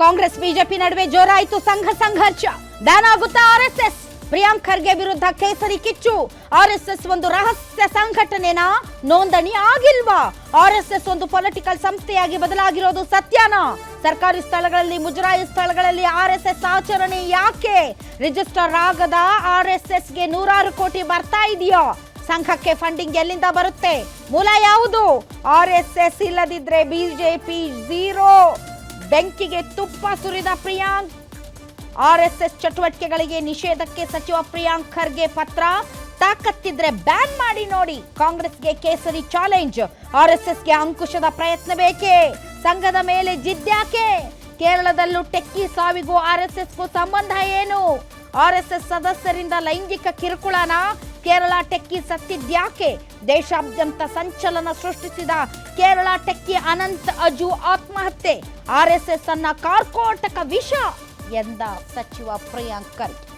Congress BJP ನಡುವೆ ಜೋರಾಯಿತು ಸಂಘರ್ಷ. Ban ಆಗುತ್ತಾ ಆರ್ಎಸ್ಎಸ್? ಪ್ರಿಯಾಂಕ್ ಖರ್ಗೆ ವಿರುದ್ಧ ಕೇಸರಿ ಕಿಚ್ಚು. ಆರ್ಎಸ್ಎಸ್ ಒಂದು ರಹಸ್ಯ ಸಂಘಟನೆನಾ? ನೋಂದಣಿ ಆಗಿಲ್ವಾ? ಆರ್ಎಸ್ಎಸ್ ಒಂದು ಪೊಲಿಟಿಕಲ್ ಸಂಸ್ಥೆಯಾಗಿ ಬದಲಾಗಿರೋದು ಸತ್ಯನಾ? ಸರ್ಕಾರಿ ಸ್ಥಳಗಳಲ್ಲಿ, ಮುಜರಾಯಿ ಸ್ಥಳಗಳಲ್ಲಿ ಆರ್ಎಸ್ಎಸ್ ಆಚರಣೆ ಯಾಕೆ? ರಿಜಿಸ್ಟರ್ ಆಗದ ಆರ್ಎಸ್ಎಸ್ಗೆ 100 ಕೋಟಿ ಬರ್ತಾ ಇದೆಯಾ? ಸಂಘಕ್ಕೆ ಫಂಡಿಂಗ್ ಎಲ್ಲಿಂದ ಬರುತ್ತೆ? ಮೂಲ ಯಾವುದು? ಆರ್ಎಸ್ಎಸ್ ಇಲ್ಲದಿದ್ರೆ ಬಿಜೆಪಿ ಝೀರೋ. ಬೆಂಕಿಗೆ ತುಪ್ಪ ಸುರಿದ ಪ್ರಿಯಾಂಕ್. ಆರ್ಎಸ್ಎಸ್ ಚಟುವಟಿಕೆಗಳಿಗೆ ನಿಷೇಧಕ್ಕೆ ಸಚಿವ ಪ್ರಿಯಾಂಕ್ ಖರ್ಗೆ ಪತ್ರ. ತಾಕತ್ತಿದ್ರೆ ಬ್ಯಾನ್ ಮಾಡಿ ನೋಡಿ. ಕಾಂಗ್ರೆಸ್ಗೆ ಕೇಸರಿ ಚಾಲೆಂಜ್. ಆರ್ಎಸ್ಎಸ್ಗೆ ಅಂಕುಶದ ಪ್ರಯತ್ನ ಬೇಕೇ? ಸಂಘದ ಮೇಲೆ ಜಿದ್ಯಾಕೆ? ಕೇರಳದಲ್ಲೂ ಟೆಕ್ಕಿ ಸಾವಿಗೂ ಆರ್ಎಸ್ಎಸ್ಗೂ ಸಂಬಂಧ ಏನು? ಆರ್ಎಸ್ಎಸ್ ಸದಸ್ಯರಿಂದ ಲೈಂಗಿಕ ಕಿರುಕುಳನ? ಕೇರಳ ಟೆಕ್ಕಿ ಸತ್ತಿದ್ಯಾಕೆ? ದೇಶಾದ್ಯಂತ ಸಂಚಲನ ಸೃಷ್ಟಿಸಿದ ಕೇರಳ ಟೆಕ್ಕಿ ಅನಂತ್ ಅಜು ಆತ್ಮಹತ್ಯೆ. ಆರ್ಎಸ್ಎಸ್ ಅನ್ನ ಕಾರ್ಕೋಟಕ ವಿಷ ಎಂದ ಸಚಿವ ಪ್ರಿಯಾಂಕ್ ಖರ್ಗೆ.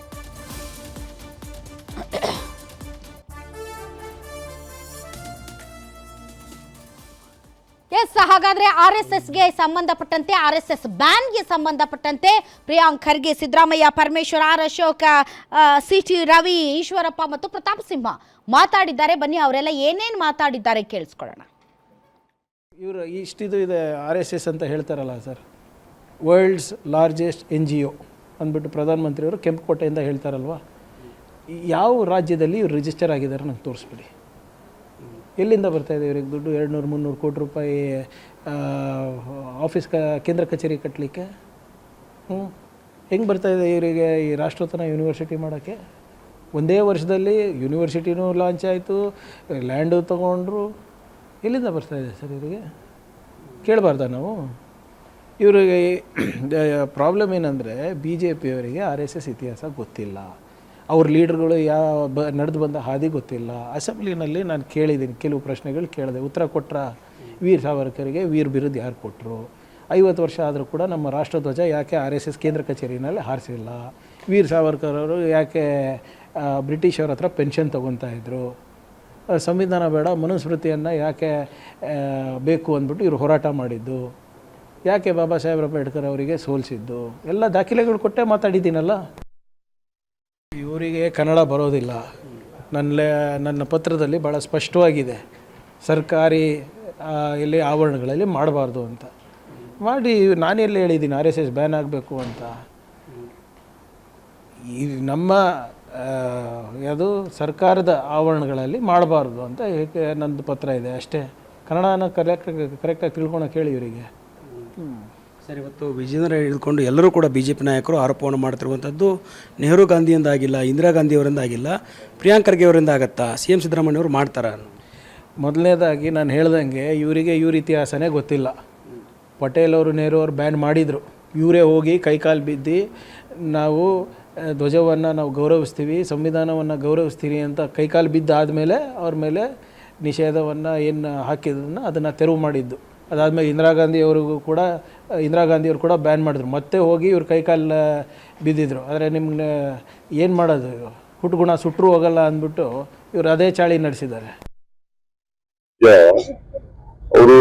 ಹಾಗಾದ್ರೆ ಆರ್ಎಸ್ಎಸ್ಗೆ ಸಂಬಂಧಪಟ್ಟಂತೆ, ಆರ್ಎಸ್ಎಸ್ ಬ್ಯಾನ್ಗೆ ಸಂಬಂಧಪಟ್ಟಂತೆ ಪ್ರಿಯಾಂಕ್ ಖರ್ಗೆ, ಸಿದ್ದರಾಮಯ್ಯ, ಪರಮೇಶ್ವರ್, ಆರ್ ಅಶೋಕ, ಸಿಟಿ ರವಿ, ಈಶ್ವರಪ್ಪ ಮತ್ತು ಪ್ರತಾಪ್ ಸಿಂಹ ಮಾತಾಡಿದ್ದಾರೆ. ಬನ್ನಿ ಅವರೆಲ್ಲ ಏನೇನು ಮಾತಾಡಿದ್ದಾರೆ ಕೇಳಿಸ್ಕೊಳ್ಳೋಣ. ಇವರು ಇಷ್ಟಿದು ಇದೆ ಆರ್ಎಸ್ಎಸ್ ಅಂತ ಹೇಳ್ತಾರಲ್ಲ ಸರ್, ವರ್ಲ್ಡ್ಸ್ ಲಾರ್ಜೆಸ್ಟ್ NGO ಅಂದ್ಬಿಟ್ಟು ಪ್ರಧಾನಮಂತ್ರಿಯವರು ಕೆಂಪುಕೋಟೆಯಿಂದ ಹೇಳ್ತಾರಲ್ವ. ಯಾವ ರಾಜ್ಯದಲ್ಲಿ ಇವ್ರು ರಿಜಿಸ್ಟರ್ ಆಗಿದ್ದಾರೆ ನಂಗೆ ತೋರಿಸ್ಬಿಡಿ. ಎಲ್ಲಿಂದ ಬರ್ತಾಯಿದೆ ಇವ್ರಿಗೆ ದುಡ್ಡು? 200-300 ಕೋಟಿ ರೂಪಾಯಿ ಆಫೀಸ್ ಕೇಂದ್ರ ಕಚೇರಿ ಕಟ್ಟಲಿಕ್ಕೆ. ಹೆಂಗೆ ಬರ್ತಾಯಿದೆ ಇವರಿಗೆ ಈ ರಾಷ್ಟ್ರೋತ್ತನ ಯೂನಿವರ್ಸಿಟಿ ಮಾಡೋಕ್ಕೆ? ಒಂದೇ ವರ್ಷದಲ್ಲಿ ಯೂನಿವರ್ಸಿಟಿನೂ ಲಾಂಚ್ ಆಯಿತು, ಲ್ಯಾಂಡು ತೊಗೊಂಡ್ರು. ಎಲ್ಲಿಂದ ಬರ್ತಾಯಿದೆ ಸರ್ ಇವರಿಗೆ? ಕೇಳಬಾರ್ದ ನಾವು? ಇವರಿಗೆ ಪ್ರಾಬ್ಲಮ್ ಏನಂದರೆ BJPಯವರಿಗೆ RSS ಇತಿಹಾಸ ಗೊತ್ತಿಲ್ಲ. ಅವ್ರ ಲೀಡರ್ಗಳು ನಡೆದು ಬಂದ ಹಾದಿ ಗೊತ್ತಿಲ್ಲ. ಅಸೆಂಬ್ಲಿನಲ್ಲಿ ನಾನು ಕೇಳಿದ್ದೀನಿ, ಕೆಲವು ಪ್ರಶ್ನೆಗಳು ಕೇಳಿದೆ, ಉತ್ತರ ಕೊಟ್ಟರೆ ವೀರ್ ಸಾವರ್ಕರ್ಗೆ ವೀರ್ ಬಿರುದು ಯಾರು ಕೊಟ್ಟರು? 50 ವರ್ಷ ಆದರೂ ಕೂಡ ನಮ್ಮ ರಾಷ್ಟ್ರಧ್ವಜ ಯಾಕೆ RSS ಕೇಂದ್ರ ಕಚೇರಿನಲ್ಲಿ ಹಾರಿಸಿಲ್ಲ? ವೀರ್ ಸಾವರ್ಕರ್ ಅವರು ಯಾಕೆ ಬ್ರಿಟಿಷವ್ರ ಹತ್ರ ಪೆನ್ಷನ್ ತೊಗೊತಾಯಿದ್ರು? ಸಂವಿಧಾನ ಬೇಡ, ಮನುಸ್ಮೃತಿಯನ್ನು ಯಾಕೆ ಬೇಕು ಅಂದ್ಬಿಟ್ಟು ಇವರು ಹೋರಾಟ ಮಾಡಿದ್ದು? ಯಾಕೆ ಬಾಬಾ ಸಾಹೇಬ್ ಅಂಬೇಡ್ಕರ್ ಅವರಿಗೆ ಸೋಲಿಸಿದ್ದು? ಎಲ್ಲ ದಾಖಲೆಗಳು ಕೊಟ್ಟೇ ಮಾತಾಡಿದ್ದೀನಲ್ಲ. ಇವರಿಗೆ ಕನ್ನಡ ಬರೋದಿಲ್ಲ. ನನ್ನ ಪತ್ರದಲ್ಲಿ ಭಾಳ ಸ್ಪಷ್ಟವಾಗಿದೆ, ಸರ್ಕಾರಿ ಎಲ್ಲಿ ಆವರಣಗಳಲ್ಲಿ ಮಾಡಬಾರ್ದು ಅಂತ ಮಾಡಿ. ನಾನೆಲ್ಲಿ ಹೇಳಿದ್ದೀನಿ RSS ಬ್ಯಾನ್ ಆಗಬೇಕು ಅಂತ? ಈ ನಮ್ಮ ಯಾವುದು ಸರ್ಕಾರದ ಆವರಣಗಳಲ್ಲಿ ಮಾಡಬಾರ್ದು ಅಂತ ನಂದು ಪತ್ರ ಇದೆ ಅಷ್ಟೇ. ಕನ್ನಡನ ಕರೆಕ್ಟಾಗಿ ತಿಳ್ಕೊಳಕ್ಕೆ ಹೇಳಿ ಇವರಿಗೆ. ಸರ್, ಇವತ್ತು ವಿಜಯನಗರ ಹಿಡಿದುಕೊಂಡು ಎಲ್ಲರೂ ಕೂಡ BJP ನಾಯಕರು ಆರೋಪವನ್ನು ಮಾಡ್ತಿರುವಂಥದ್ದು ನೆಹರು ಗಾಂಧಿಯಿಂದ ಆಗಿಲ್ಲ, ಇಂದಿರಾ ಗಾಂಧಿಯವರಿಂದ ಆಗಿಲ್ಲ, ಪ್ರಿಯಾಂಕ್ ಖರ್ಗೆ ಅವರಿಂದ ಆಗತ್ತಾ? CM ಸಿದ್ದರಾಮಯ್ಯವರು ಮಾಡ್ತಾರ? ಮೊದಲನೇದಾಗಿ ನಾನು ಹೇಳ್ದಂಗೆ ಇವರಿಗೆ ಇವ್ರ ಇತಿಹಾಸನೇ ಗೊತ್ತಿಲ್ಲ. ಪಟೇಲ್ ಅವರು, ನೆಹರು ಅವರು ಬ್ಯಾನ್ ಮಾಡಿದರು. ಇವರೇ ಹೋಗಿ ಕೈಕಾಲು ಬಿದ್ದು ನಾವು ಧ್ವಜವನ್ನು ನಾವು ಗೌರವಿಸ್ತೀವಿ, ಸಂವಿಧಾನವನ್ನು ಗೌರವಿಸ್ತೀವಿ ಅಂತ ಕೈಕಾಲು ಬಿದ್ದಾದಮೇಲೆ ಅವ್ರ ಮೇಲೆ ನಿಷೇಧವನ್ನು ಏನು ಹಾಕಿದ್ದನ್ನು ಅದನ್ನು ತೆರವು ಮಾಡಿದ್ದು. ಅದಾದಮೇಲೆ ಇಂದಿರಾ ಗಾಂಧಿಯವರು ಕೂಡ ಬ್ಯಾನ್ ಮಾಡಿದ್ರು. ಮತ್ತೆ ಹೋಗಿ ಇವ್ರು ಕೈಕಾಲು ಬಿದ್ದಿದ್ರು. ಆದರೆ ನಿಮ್ಗೆ ಏನು ಮಾಡೋದು, ಹುಟ್ಟುಗುಣ ಸುಟ್ಟರು ಹೋಗಲ್ಲ ಅಂದ್ಬಿಟ್ಟು ಇವರು ಅದೇ ಚಾಳಿ ನಡೆಸಿದ್ದಾರೆ. ಅವರು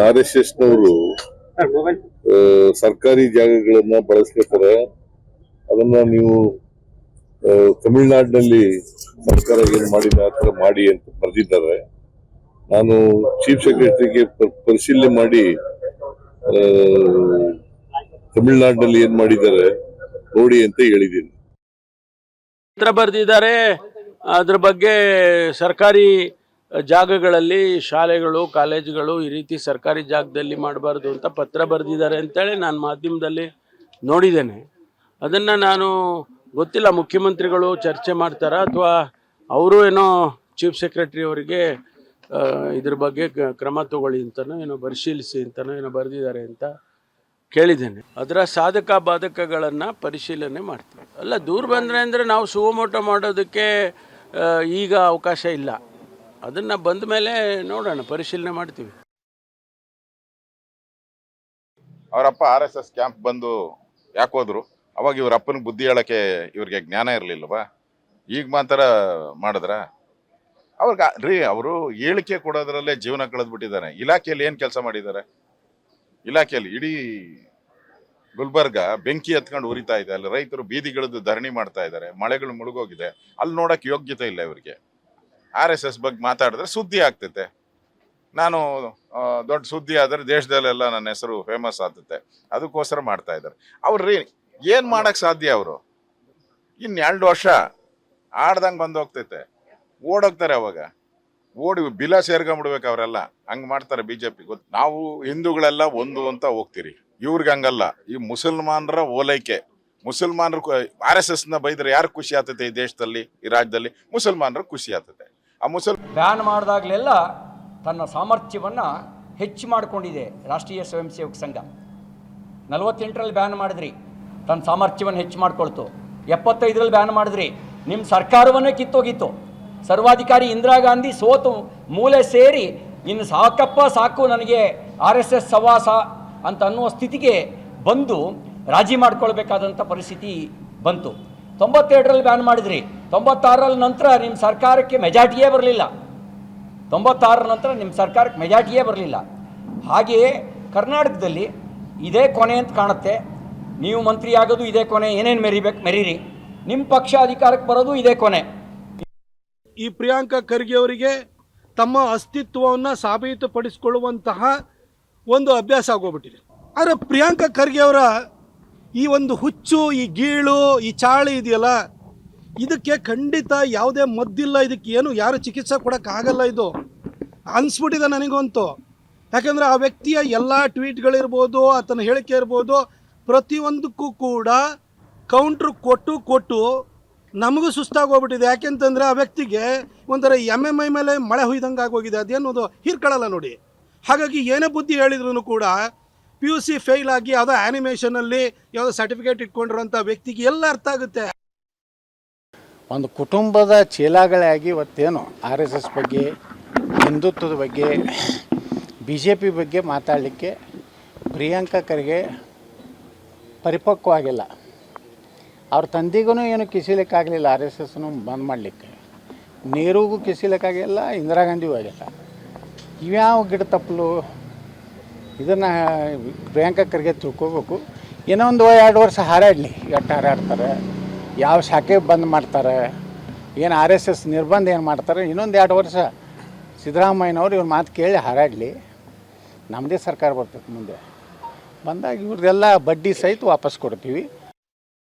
RSSನವರು ಸರ್ಕಾರಿ ಜಾಗಗಳನ್ನ ಬಳಸ್ಕೊತಾರೆ. ಅದನ್ನ ನೀವು ತಮಿಳುನಾಡಿನಲ್ಲಿ ಸರ್ಕಾರ ಏನ್ ಮಾಡಿದ ಆ ಥರ ಮಾಡಿ ಅಂತ ಬರೆದಿದ್ದಾರೆ. ನಾನು ಚೀಫ್ ಸೆಕ್ರೆಟರಿಗೆ ಪರಿಶೀಲನೆ ಮಾಡಿ ತಮಿಳುನಾಡಿನಲ್ಲಿ ಏನ್ ಮಾಡಿದ್ದಾರೆ ನೋಡಿ ಅಂತ ಹೇಳಿದ್ದೀನಿ. ಪತ್ರ ಬರೆದಿದ್ದಾರೆ. ಅದ್ರ ಬಗ್ಗೆ ಸರ್ಕಾರಿ ಜಾಗಗಳಲ್ಲಿ, ಶಾಲೆಗಳು, ಕಾಲೇಜುಗಳು ಈ ರೀತಿ ಸರ್ಕಾರಿ ಜಾಗದಲ್ಲಿ ಮಾಡಬಾರ್ದು ಅಂತ ಪತ್ರ ಬರೆದಿದ್ದಾರೆ ಅಂತೇಳಿ ನಾನು ಮಾಧ್ಯಮದಲ್ಲಿ ನೋಡಿದ್ದೇನೆ. ಅದನ್ನು ನಾನು ಗೊತ್ತಿಲ್ಲ, ಮುಖ್ಯಮಂತ್ರಿಗಳು ಚರ್ಚೆ ಮಾಡ್ತಾರ ಅಥವಾ ಅವರು ಏನೋ ಚೀಫ್ ಸೆಕ್ರೆಟರಿ ಅವರಿಗೆ ಇದ್ರ ಬಗ್ಗೆ ಕ್ರಮ ತಗೊಳ್ಳಿ ಅಂತನೋ ಏನೋ ಪರಿಶೀಲಿಸಿ ಅಂತನೋ ಏನೋ ಬರೆದಿದ್ದಾರೆ ಅಂತ ಕೇಳಿದ್ದೇನೆ. ಅದರ ಸಾಧಕ ಬಾಧಕಗಳನ್ನು ಪರಿಶೀಲನೆ ಮಾಡ್ತೀವಿ. ಅಲ್ಲ, ದೂರ ಬಂದರೆ ಅಂದರೆ ನಾವು ಸುಮೋಟೋ ಮಾಡೋದಕ್ಕೆ ಈಗ ಅವಕಾಶ ಇಲ್ಲ. ಅದನ್ನು ಬಂದ ಮೇಲೆ ನೋಡೋಣ, ಪರಿಶೀಲನೆ ಮಾಡ್ತೀವಿ. ಅವರಪ್ಪ RSS ಕ್ಯಾಂಪ್ ಬಂದು ಯಾಕೆ ಹೋದ್ರು? ಅವಾಗ ಇವ್ರ ಅಪ್ಪನಿಗೆ ಬುದ್ಧಿ ಹೇಳಕ್ಕೆ ಇವ್ರಿಗೆ ಜ್ಞಾನ ಇರಲಿಲ್ವಾ? ಈಗ ಮಾತ್ರ ಮಾಡಿದ್ರ? ಅವರು ಹೇಳಿಕೆ ಕೊಡೋದ್ರಲ್ಲೇ ಜೀವನ ಕಳೆದ್ಬಿಟ್ಟಿದ್ದಾರೆ. ಇಲಾಖೆಯಲ್ಲಿ ಏನು ಕೆಲಸ ಮಾಡಿದ್ದಾರೆ? ಇಲಾಖೆಯಲ್ಲಿ ಇಡೀ ಗುಲ್ಬರ್ಗ ಬೆಂಕಿ ಎತ್ಕೊಂಡು ಉರಿತಾ ಇದೆ. ಅಲ್ಲಿ ರೈತರು ಬೀದಿಗಿಳಿದು ಧರಣಿ ಮಾಡ್ತಾ ಇದ್ದಾರೆ. ಮಳೆಗಳು ಮುಳುಗೋಗಿದೆ. ಅಲ್ಲಿ ನೋಡಕ್ ಯೋಗ್ಯತೆ ಇಲ್ಲ ಇವರಿಗೆ. RSS ಬಗ್ಗೆ ಮಾತಾಡಿದ್ರೆ ಸುದ್ದಿ ಆಗ್ತೈತೆ. ನಾನು ದೊಡ್ಡ ಸುದ್ದಿ ಆದ್ರೆ ದೇಶದಲ್ಲೆಲ್ಲ ನನ್ನ ಹೆಸರು ಫೇಮಸ್ ಆಗ್ತೈತೆ. ಅದಕ್ಕೋಸ್ಕರ ಮಾಡ್ತಾ ಇದ್ದಾರೆ. ಅವ್ರಿ ಏನ್ ಮಾಡಕ್ ಸಾಧ್ಯ? ಅವರು ಇನ್ 2 ವರ್ಷ ಆಡ್ದಂಗ್ ಬಂದ್ ಹೋಗ್ತೈತೆ. ಓಡೋಗ್ತಾರೆ. ಅವಾಗ ಓಡಿ ಬಿಲ ಸೇರ್ಕೊಂಡ್ಬಿಡ್ಬೇಕು ಅವರೆಲ್ಲ. ಹಂಗ್ ಮಾಡ್ತಾರೆ ಬಿಜೆಪಿ. ನಾವು ಹಿಂದೂಗಳೆಲ್ಲ ಒಂದು ಅಂತ ಹೋಗ್ತೀರಿ. ಇವ್ರಿಗೆ ಹಂಗಲ್ಲ. ಈ ಮುಸಲ್ಮಾನರ ಓಲೈಕೆ. ಮುಸಲ್ಮಾನರು RSS ನ ಬೈದ್ರೆ ಯಾರು ಖುಷಿ ಆಗ್ತೈತೆ ಈ ದೇಶದಲ್ಲಿ, ಈ ರಾಜ್ಯದಲ್ಲಿ? ಮುಸಲ್ಮಾನರು ಖುಷಿ ಆಗ್ತೈತೆ. ಆ ಬ್ಯಾನ್ ಮಾಡಿದಾಗಲೆಲ್ಲ ತನ್ನ ಸಾಮರ್ಥ್ಯವನ್ನು ಹೆಚ್ಚು ಮಾಡಿಕೊಂಡಿದೆ ರಾಷ್ಟ್ರೀಯ ಸ್ವಯಂ ಸೇವಕ ಸಂಘ. 48ರಲ್ಲಿ ಬ್ಯಾನ್ ಮಾಡಿದ್ರಿ, ತನ್ನ ಸಾಮರ್ಥ್ಯವನ್ನು ಹೆಚ್ಚು ಮಾಡ್ಕೊಳ್ತು. 75ರಲ್ಲಿ ಬ್ಯಾನ್ ಮಾಡಿದ್ರಿ, ನಿಮ್ಮ ಸರ್ಕಾರವನ್ನೇ ಕಿತ್ತೋಗಿತ್ತು. ಸರ್ವಾಧಿಕಾರಿ ಇಂದಿರಾ ಗಾಂಧಿ ಸೋತು ಮೂಲೆ ಸೇರಿ ಇನ್ನು ಸಾಕಪ್ಪ ಸಾಕು ನನಗೆ RSS ಸವಾಸ ಅಂತ ಅನ್ನುವ ಸ್ಥಿತಿಗೆ ಬಂದು ರಾಜಿ ಮಾಡ್ಕೊಳ್ಬೇಕಾದಂಥ ಪರಿಸ್ಥಿತಿ ಬಂತು. 92ರಲ್ಲಿ ಬ್ಯಾನ್ ಮಾಡಿದ್ರಿ, 96ರ ನಂತರ ನಿಮ್ಮ ಸರ್ಕಾರಕ್ಕೆ ಮೆಜಾರಿಟಿಯೇ ಬರಲಿಲ್ಲ. 96ರ ನಂತರ ನಿಮ್ಮ ಸರ್ಕಾರಕ್ಕೆ ಮೆಜಾರಿಟಿಯೇ ಬರಲಿಲ್ಲ. ಹಾಗೆಯೇ ಕರ್ನಾಟಕದಲ್ಲಿ ಇದೇ ಕೊನೆ ಅಂತ ಕಾಣುತ್ತೆ. ನೀವು ಮಂತ್ರಿ ಆಗೋದು ಇದೇ ಕೊನೆ. ಏನೇನು ಮೆರೀರಿ. ನಿಮ್ಮ ಪಕ್ಷ ಅಧಿಕಾರಕ್ಕೆ ಬರೋದು ಇದೇ ಕೊನೆ. ಈ ಪ್ರಿಯಾಂಕಾ ಖರ್ಗೆ ಅವರಿಗೆ ತಮ್ಮ ಅಸ್ತಿತ್ವವನ್ನು ಸಾಬೀತುಪಡಿಸಿಕೊಳ್ಳುವಂತಹ ಒಂದು ಅಭ್ಯಾಸ ಆಗೋಗ್ಬಿಟ್ಟಿದೆ. ಆದರೆ ಪ್ರಿಯಾಂಕಾ ಖರ್ಗೆ ಅವರ ಈ ಒಂದು ಹುಚ್ಚು, ಈ ಗೀಳು, ಈ ಚಾಳಿ ಇದೆಯಲ್ಲ, ಇದಕ್ಕೆ ಖಂಡಿತ ಯಾವುದೇ ಮದ್ದಿಲ್ಲ. ಇದಕ್ಕೆ ಏನು ಯಾರು ಚಿಕಿತ್ಸೆ ಕೊಡೋಕ್ಕಾಗಲ್ಲ. ಇದು ಅನಿಸ್ಬಿಟ್ಟಿದೆ ನನಗಂತೂ. ಯಾಕಂದರೆ ಆ ವ್ಯಕ್ತಿಯ ಎಲ್ಲ ಟ್ವೀಟ್ಗಳಿರ್ಬೋದು, ಆತನ ಹೇಳಿಕೆ ಇರ್ಬೋದು, ಪ್ರತಿಯೊಂದಕ್ಕೂ ಕೂಡ ಕೌಂಟ್ರ್ ಕೊಟ್ಟು ನಮಗೂ ಸುಸ್ತಾಗೋಗ್ಬಿಟ್ಟಿದೆ. ಯಾಕೆಂತಂದರೆ ಆ ವ್ಯಕ್ತಿಗೆ ಒಂಥರ MMI ಮೇಲೆ ಮಳೆ ಹುಯ್ದಂಗೆ ಆಗೋಗಿದೆ. ಅದೇನೋದು ಹೀರ್ಕೊಳ್ಳಲ್ಲ ನೋಡಿ. ಹಾಗಾಗಿ ಏನೇ ಬುದ್ಧಿ ಹೇಳಿದ್ರು ಕೂಡ PUC ಫೇಲ್ ಆಗಿ ಯಾವುದೋ ಆ್ಯನಿಮೇಷನಲ್ಲಿ ಯಾವುದೋ ಸರ್ಟಿಫಿಕೇಟ್ ಇಟ್ಕೊಂಡಿರೋಂಥ ವ್ಯಕ್ತಿಗೆ ಎಲ್ಲ ಅರ್ಥ ಆಗುತ್ತೆ. ಒಂದು ಕುಟುಂಬದ ಚೀಲಾಗಳಾಗಿ ಇವತ್ತೇನು RSS ಬಗ್ಗೆ, ಹಿಂದುತ್ವದ ಬಗ್ಗೆ, BJP ಬಗ್ಗೆ ಮಾತಾಡಲಿಕ್ಕೆ ಪ್ರಿಯಾಂಕಾ ಖರ್ಗೆ ಪರಿಪಕ್ವವಾಗಿಲ್ಲ. ಅವ್ರ ತಂದೆಗೂ ಏನು ಕಿಸಿಲಿಕ್ಕಾಗಲಿಲ್ಲ RSSನು ಬಂದ್ ಮಾಡಲಿಕ್ಕೆ. ನೆಹರೂಗೂ ಕಿಸಿಲಿಕ್ಕಾಗಿಲ್ಲ, ಇಂದಿರಾ ಗಾಂಧಿಗೂ ಆಗಿಲ್ಲ. ಇವ್ಯಾವ ಗಿಡ ತಪ್ಪಲು? ಇದನ್ನು ಪ್ರಿಯಾಂಕಾ ಖರ್ಗೆ ತಿಳ್ಕೋಬೇಕು. ಏನೋ ಒಂದು 2 ವರ್ಷ ಹಾರಾಡಲಿ. ಎಷ್ಟು ಹಾರಾಡ್ತಾರೆ, ಯಾವ ಶಾಖೆ ಬಂದ್ ಮಾಡ್ತಾರೆ, ಏನು RSS ನಿರ್ಬಂಧ ಏನು ಮಾಡ್ತಾರೆ, ಇನ್ನೊಂದು 2 ವರ್ಷ ಸಿದ್ದರಾಮಯ್ಯನವ್ರು ಇವ್ರ ಮಾತು ಕೇಳಿ ಹಾರಾಡಲಿ. ನಮ್ಮದೇ ಸರ್ಕಾರ ಬರ್ತೈತೆ ಮುಂದೆ. ಬಂದಾಗ ಇವ್ರದ್ದೆಲ್ಲ ಬಡ್ಡಿ ಸಹಿತ ವಾಪಸ್ ಕೊಡ್ತೀವಿ.